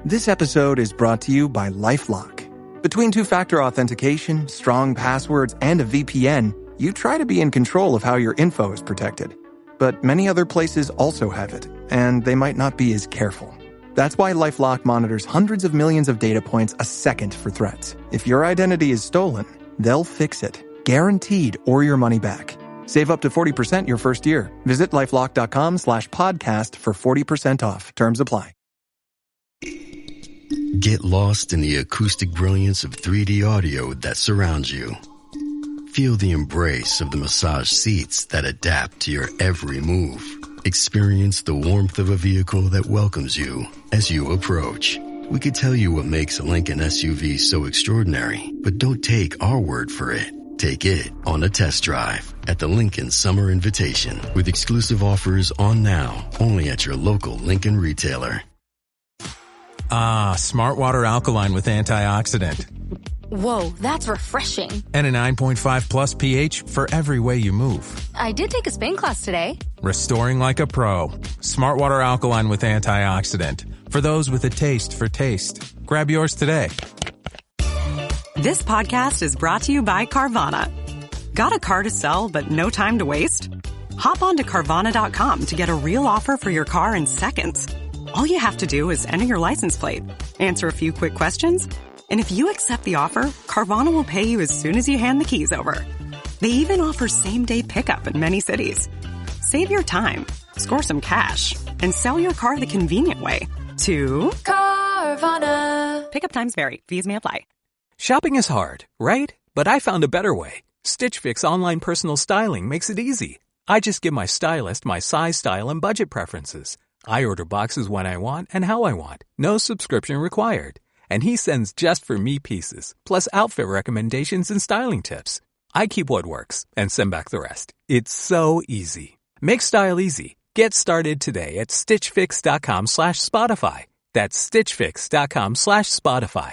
This episode is brought to you by LifeLock. Between two-factor authentication, strong passwords, and a VPN, you try to be in control of how your info is protected. But many other places also have it, and they might not be as careful. That's why LifeLock monitors hundreds of millions of data points a second for threats. If your identity is stolen, they'll fix it. Guaranteed, or your money back. Save up to 40% your first year. Visit LifeLock.com/podcast for 40% off. Terms apply. Get lost in the acoustic brilliance of 3D audio that surrounds you. Feel the embrace of the massage seats that adapt to your every move. Experience the warmth of a vehicle that welcomes you as you approach. We could tell you what makes a Lincoln SUV so extraordinary, but don't take our word for it. Take it on a test drive at the Lincoln Summer Invitation with exclusive offers on now, only at your local Lincoln retailer. Ah, Smart Water Alkaline with antioxidant. Whoa, that's refreshing. And a 9.5 plus pH for every way you move. I did take a spin class today. Restoring like a pro. Smart Water Alkaline with antioxidant. For those with a taste for taste. Grab yours today. This podcast is brought to you by Carvana. Got a car to sell but no time to waste? Hop on to Carvana.com to get a real offer for your car in seconds. All you have to do is enter your license plate, answer a few quick questions, and if you accept the offer, Carvana will pay you as soon as you hand the keys over. They even offer same-day pickup in many cities. Save your time, score some cash, and sell your car the convenient way to Carvana. Pickup times vary. Fees may apply. Shopping is hard, right? But I found a better way. Stitch Fix online personal styling makes it easy. I just give my stylist my size, style, and budget preferences. I order boxes when I want and how I want. No subscription required. And he sends just for me pieces, plus outfit recommendations and styling tips. I keep what works and send back the rest. It's so easy. Make style easy. Get started today at stitchfix.com/Spotify. That's stitchfix.com/Spotify.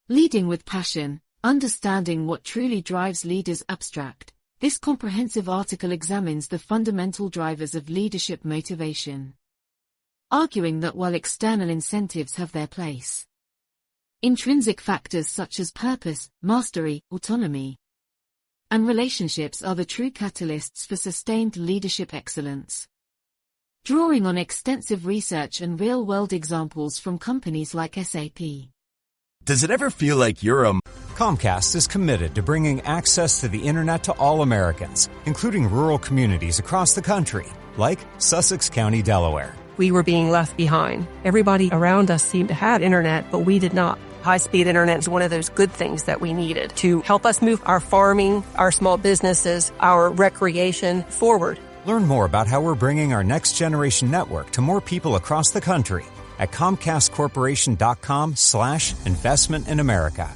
Leading with passion, understanding what truly drives leaders abstract. This comprehensive article examines the fundamental drivers of leadership motivation, arguing that while external incentives have their place, intrinsic factors such as purpose, mastery, autonomy, and relationships are the true catalysts for sustained leadership excellence. Drawing on extensive research and real-world examples from companies like SAP. Does it ever feel like you're a... Comcast is committed to bringing access to the internet to all Americans, including rural communities across the country, like Sussex County, Delaware. We were being left behind. Everybody around us seemed to have internet, but we did not. High-speed internet is one of those good things that we needed to help us move our farming, our small businesses, our recreation forward. Learn more about how we're bringing our next-generation network to more people across the country at ComcastCorporation.com/investment in America.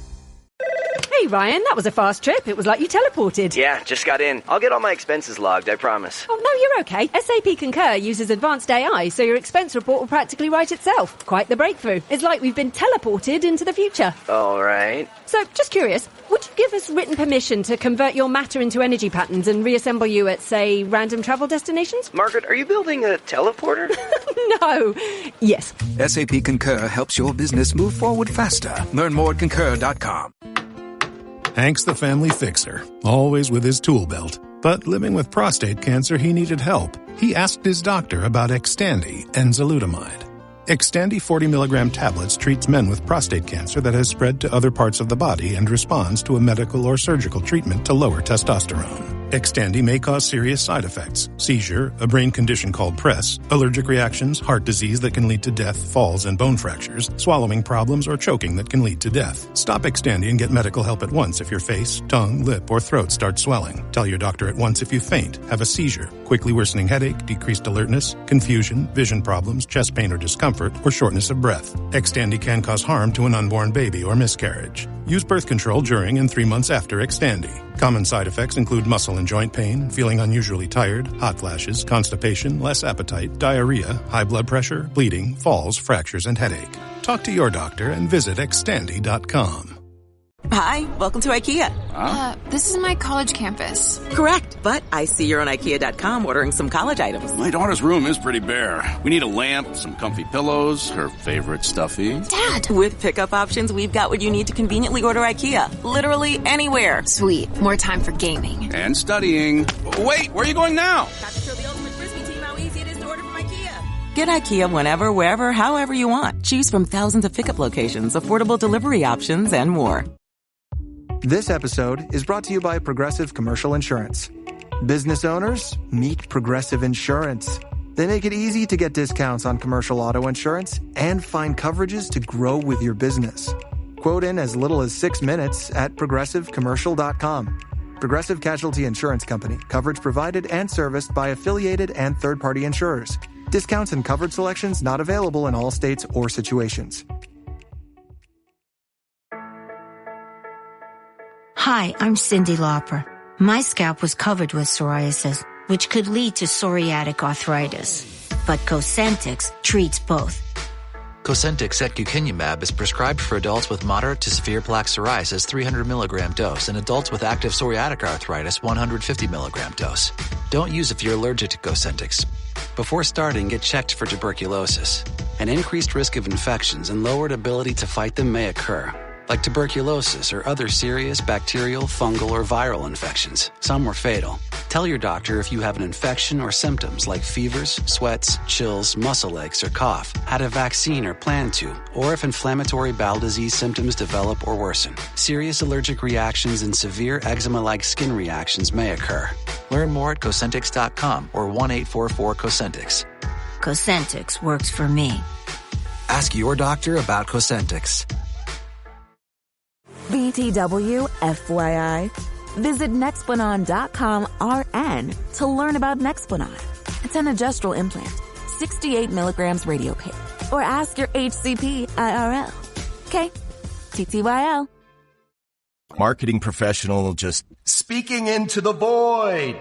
Hey Ryan, that was a fast trip. It was like you teleported. Yeah, just got in. I'll get all my expenses logged, I promise. Oh, no, you're okay. SAP Concur uses advanced AI, so your expense report will practically write itself. Quite the breakthrough. It's like we've been teleported into the future. All right. So, just curious, would you give us written permission to convert your matter into energy patterns and reassemble you at, say, random travel destinations? Margaret, are you building a teleporter? No. Yes. SAP Concur helps your business move forward faster. Learn more at concur.com. Hank's the family fixer, always with his tool belt. But living with prostate cancer, he needed help. He asked his doctor about Xtandi and enzalutamide. Xtandi 40 milligram tablets treats men with prostate cancer that has spread to other parts of the body and responds to a medical or surgical treatment to lower testosterone. Xtandi may cause serious side effects: seizure, a brain condition called PRESS, allergic reactions, heart disease that can lead to death, falls and bone fractures, swallowing problems, or choking that can lead to death. Stop Xtandi and get medical help at once if your face, tongue, lip, or throat start swelling. Tell your doctor at once if you faint, have a seizure, quickly worsening headache, decreased alertness, confusion, vision problems, chest pain or discomfort, or shortness of breath. Xtandi can cause harm to an unborn baby or miscarriage. Use birth control during and 3 months after Xtandi. Common side effects include muscle and joint pain, feeling unusually tired, hot flashes, constipation, less appetite, diarrhea, high blood pressure, bleeding, falls, fractures, and headache. Talk to your doctor and visit Xtandi.com. Hi, welcome to IKEA. This is my college campus. Correct, but I see you're on IKEA.com ordering some college items. My daughter's room is pretty bare. We need a lamp, some comfy pillows, her favorite stuffy. Dad! With pickup options, we've got what you need to conveniently order IKEA. Literally anywhere. Sweet. More time for gaming. And studying. Wait, where are you going now? Got to show the ultimate Frisbee team how easy it is to order from IKEA. Get IKEA whenever, wherever, however you want. Choose from thousands of pickup locations, affordable delivery options, and more. This episode is brought to you by Progressive Commercial Insurance. Business owners, meet Progressive Insurance. They make it easy to get discounts on commercial auto insurance and find coverages to grow with your business. Quote in as little as 6 minutes at progressivecommercial.com. Progressive Casualty Insurance Company. Coverage provided and serviced by affiliated and third-party insurers. Discounts and coverage selections not available in all states or situations. Hi, I'm Cyndi Lauper. My scalp was covered with psoriasis, which could lead to psoriatic arthritis. But Cosentyx treats both. Cosentyx secukinumab is prescribed for adults with moderate to severe plaque psoriasis 300 milligram dose and adults with active psoriatic arthritis 150 milligram dose. Don't use if you're allergic to Cosentyx. Before starting, get checked for tuberculosis. An increased risk of infections and lowered ability to fight them may occur, like tuberculosis or other serious bacterial, fungal, or viral infections. Some were fatal. Tell your doctor if you have an infection or symptoms like fevers, sweats, chills, muscle aches, or cough, had a vaccine or plan to, or if inflammatory bowel disease symptoms develop or worsen. Serious allergic reactions and severe eczema-like skin reactions may occur. Learn more at Cosentyx.com or 1-844-COSENTYX. Cosentyx works for me. Ask your doctor about Cosentyx. BTW, FYI. Visit Nexplanon.com RN to learn about Nexplanon. It's an adjustable implant, 68 milligrams radiopaque. Or ask your HCP IRL. Okay, TTYL. Marketing professional just speaking into the void.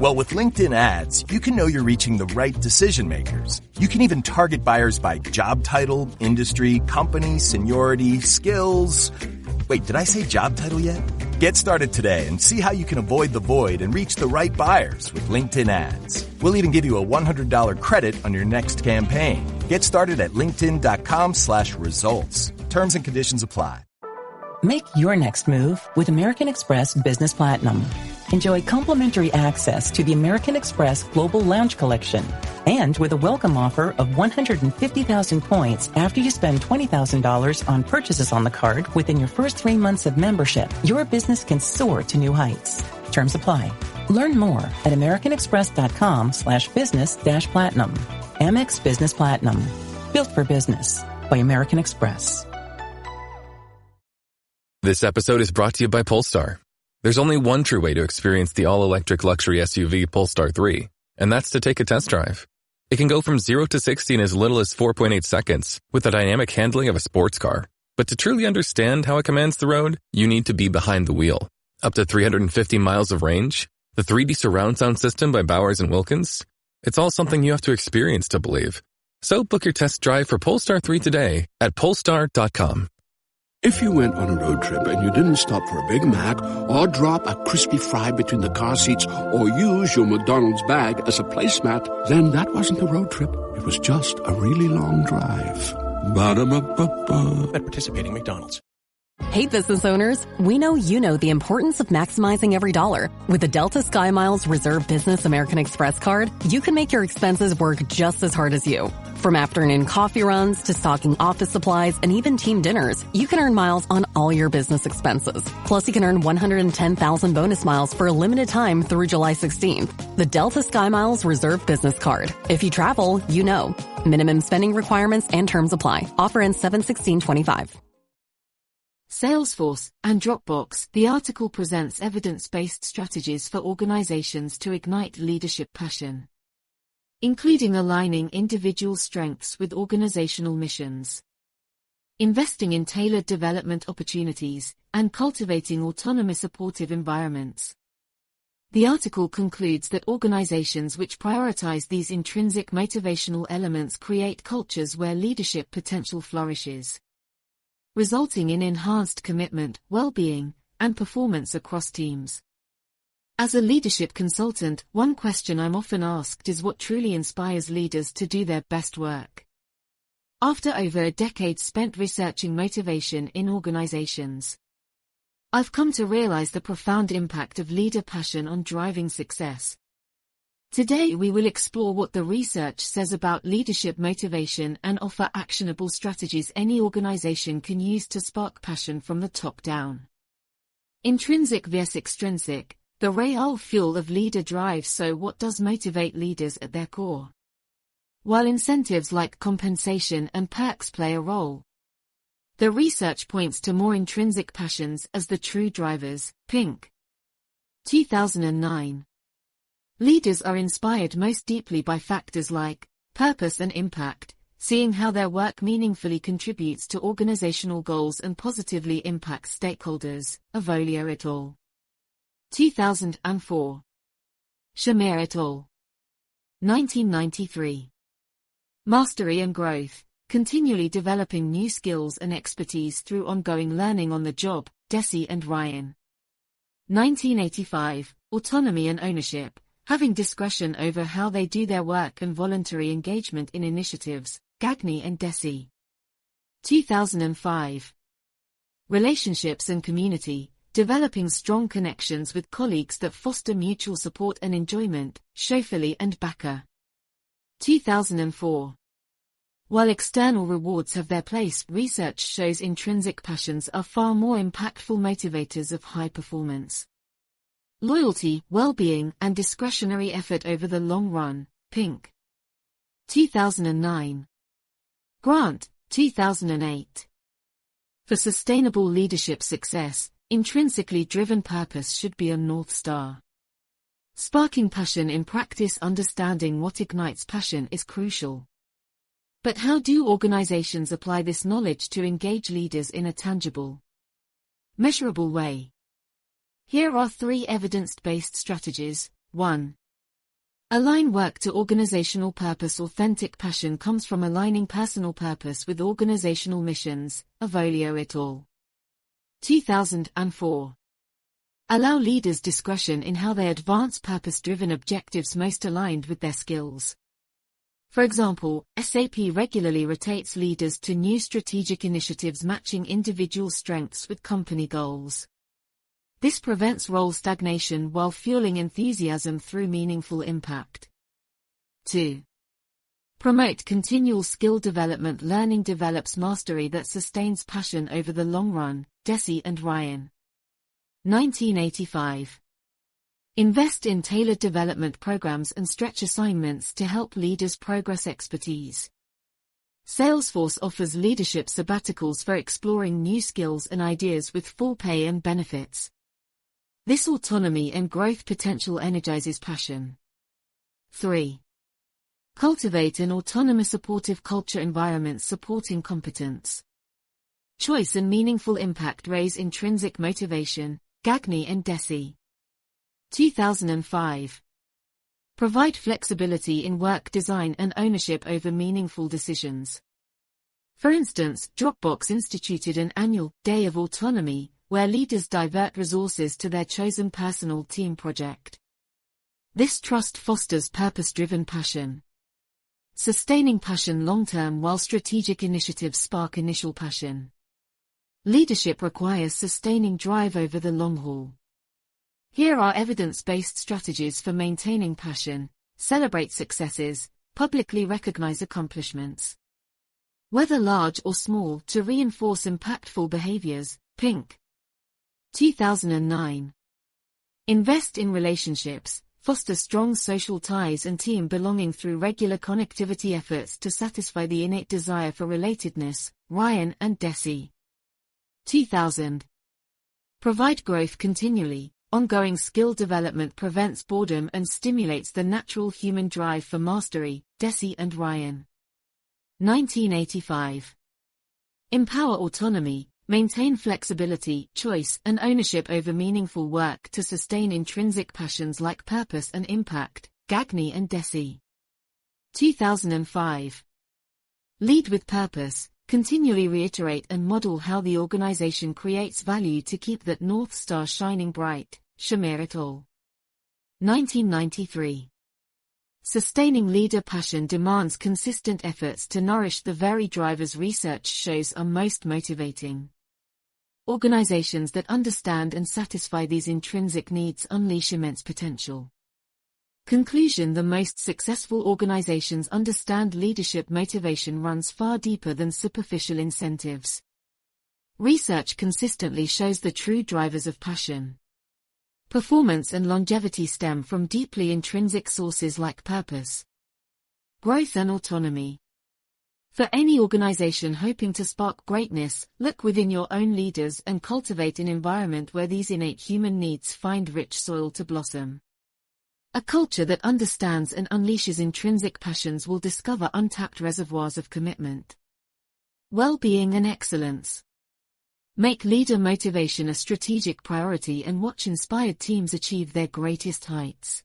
Well, with LinkedIn ads, you can know you're reaching the right decision makers. You can even target buyers by job title, industry, company, seniority, skills. Wait, did I say job title yet? Get started today and see how you can avoid the void and reach the right buyers with LinkedIn ads. We'll even give you a $100 credit on your next campaign. Get started at linkedin.com/results. Terms and conditions apply. Make your next move with American Express Business Platinum. Enjoy complimentary access to the American Express Global Lounge Collection. And with a welcome offer of 150,000 points after you spend $20,000 on purchases on the card within your first 3 months of membership, your business can soar to new heights. Terms apply. Learn more at americanexpress.com/business-platinum. Amex Business Platinum. Built for business by American Express. This episode is brought to you by Polestar. There's only one true way to experience the all-electric luxury SUV Polestar 3, and that's to take a test drive. It can go from 0 to 60 in as little as 4.8 seconds with the dynamic handling of a sports car. But to truly understand how it commands the road, you need to be behind the wheel. Up to 350 miles of range, the 3D surround sound system by Bowers & Wilkins. It's all something you have to experience to believe. So book your test drive for Polestar 3 today at Polestar.com. If you went on a road trip and you didn't stop for a Big Mac or drop a crispy fry between the car seats or use your McDonald's bag as a placemat, then that wasn't a road trip. It was just a really long drive. Ba-da-ba-ba-ba. At participating McDonald's. Hey business owners, we know you know the importance of maximizing every dollar. With the Delta SkyMiles Reserve Business American Express card, you can make your expenses work just as hard as you. From afternoon coffee runs to stocking office supplies and even team dinners, you can earn miles on all your business expenses. Plus, you can earn 110,000 bonus miles for a limited time through July 16th. The Delta SkyMiles Reserve Business Card. If you travel, you know. Minimum spending requirements and terms apply. Offer ends 7/16/25. Salesforce and Dropbox. The article presents evidence-based strategies for organizations to ignite leadership passion, including aligning individual strengths with organizational missions, investing in tailored development opportunities, and cultivating autonomy-supportive environments. The article concludes that organizations which prioritize these intrinsic motivational elements create cultures where leadership potential flourishes. resulting in enhanced commitment, well-being, and performance across teams. As a leadership consultant, one question I'm often asked is what truly inspires leaders to do their best work. After over a decade spent researching motivation in organizations, I've come to realize the profound impact of leader passion on driving success. Today we will explore what the research says about leadership motivation and offer actionable strategies any organization can use to spark passion from the top down. Intrinsic vs. extrinsic, the real fuel of leader drive. So what does motivate leaders at their core? While incentives like compensation and perks play a role, the research points to more intrinsic passions as the true drivers. Pink. 2009. Leaders are inspired most deeply by factors like purpose and impact, seeing how their work meaningfully contributes to organizational goals and positively impacts stakeholders. Avolio et al. 2004. Shamir et al. 1993. Mastery and growth, continually developing new skills and expertise through ongoing learning on the job. Deci and Ryan. 1985. Autonomy and ownership, having discretion over how they do their work and voluntary engagement in initiatives. Gagné and Deci. 2005. Relationships and community, developing strong connections with colleagues that foster mutual support and enjoyment. Schofele and Bakker. 2004. While external rewards have their place, research shows intrinsic passions are far more impactful motivators of high performance. Loyalty, well-being, and discretionary effort over the long run. Pink. 2009. Grant, 2008. For sustainable leadership success, intrinsically driven purpose should be a North Star. Sparking passion in practice. Understanding what ignites passion is crucial. But how do organizations apply this knowledge to engage leaders in a tangible, measurable way? Here are 3 evidence-based strategies. 1. Align work to organizational purpose. Authentic passion comes from aligning personal purpose with organizational missions. Avolio et al. 2004. Allow leaders discretion in how they advance purpose-driven objectives most aligned with their skills. For example, SAP regularly rotates leaders to new strategic initiatives matching individual strengths with company goals. This prevents role stagnation while fueling enthusiasm through meaningful impact. 2. Promote continual skill development. Learning develops mastery that sustains passion over the long run. Deci and Ryan. 1985. Invest in tailored development programs and stretch assignments to help leaders progress expertise. Salesforce offers leadership sabbaticals for exploring new skills and ideas with full pay and benefits. This autonomy and growth potential energizes passion. 3. Cultivate an autonomy-supportive culture environment supporting competence, choice and meaningful impact. Raise intrinsic motivation. Gagné and Deci. 2005. Provide flexibility in work design and ownership over meaningful decisions. For instance, Dropbox instituted an annual Day of Autonomy, where leaders divert resources to their chosen personal team project. This trust fosters purpose-driven passion, sustaining passion long-term while strategic initiatives spark initial passion. Leadership requires sustaining drive over the long haul. Here are evidence-based strategies for maintaining passion. Celebrate successes, publicly recognize accomplishments, whether large or small, to reinforce impactful behaviors. Pink. 2009. Invest in relationships, foster strong social ties and team belonging through regular connectivity efforts to satisfy the innate desire for relatedness. Ryan and Deci. 2000. Provide growth continually. Ongoing skill development prevents boredom and stimulates the natural human drive for mastery. Deci and Ryan. 1985. Empower autonomy, maintain flexibility, choice, and ownership over meaningful work to sustain intrinsic passions like purpose and impact. Gagné and Deci. 2005. Lead with purpose, Continually reiterate and model how the organization creates value to keep that North Star shining bright. Shamir et al. 1993. Sustaining leader passion demands consistent efforts to nourish the very drivers research shows are most motivating. Organizations that understand and satisfy these intrinsic needs unleash immense potential. Conclusion: the most successful organizations understand leadership motivation runs far deeper than superficial incentives. Research consistently shows the true drivers of passion. Performance and longevity stem from deeply intrinsic sources like purpose, growth and autonomy. For any organization hoping to spark greatness, look within your own leaders and cultivate an environment where these innate human needs find rich soil to blossom. A culture that understands and unleashes intrinsic passions will discover untapped reservoirs of commitment, well-being and excellence. Make leader motivation a strategic priority and watch inspired teams achieve their greatest heights.